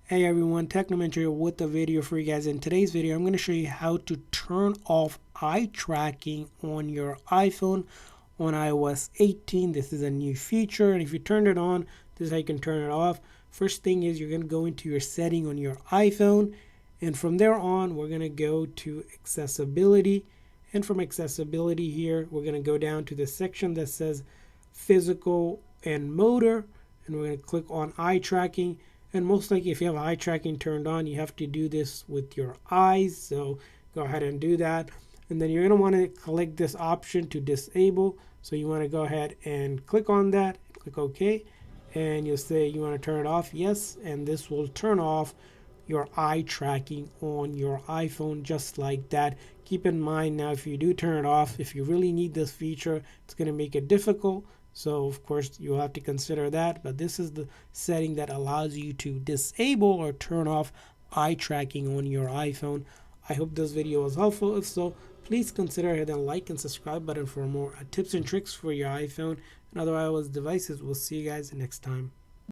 Hey everyone, Technomentor here with a video for you guys. In today's video, I'm going to show you how to turn off eye tracking on your iPhone on iOS 18. This is a new feature, and if you turn it on, this is how you can turn it off. First thing is you're going to go into your setting on your iPhone, and from there on, we're going to go to accessibility. And from accessibility here, we're going to go down to the section that says physical and motor, and we're going to click on eye tracking. And most likely, if you have eye tracking turned on, you have to do this with your eyes. So go ahead and do that. And then you're going to want to click this option to disable. So you want to go ahead and click on that, click OK. And you'll say you want to turn it off. Yes. And this will turn off your eye tracking on your iPhone just like that. Keep in mind now, if you do turn it off, if you really need this feature, it's going to make it difficult. So of course you'll have to consider that, but this is the setting that allows you to disable or turn off eye tracking on your iPhone. I hope this video was helpful. If so, please consider hitting the like and subscribe button for more tips and tricks for your iPhone and other iOS devices. We'll see you guys next time.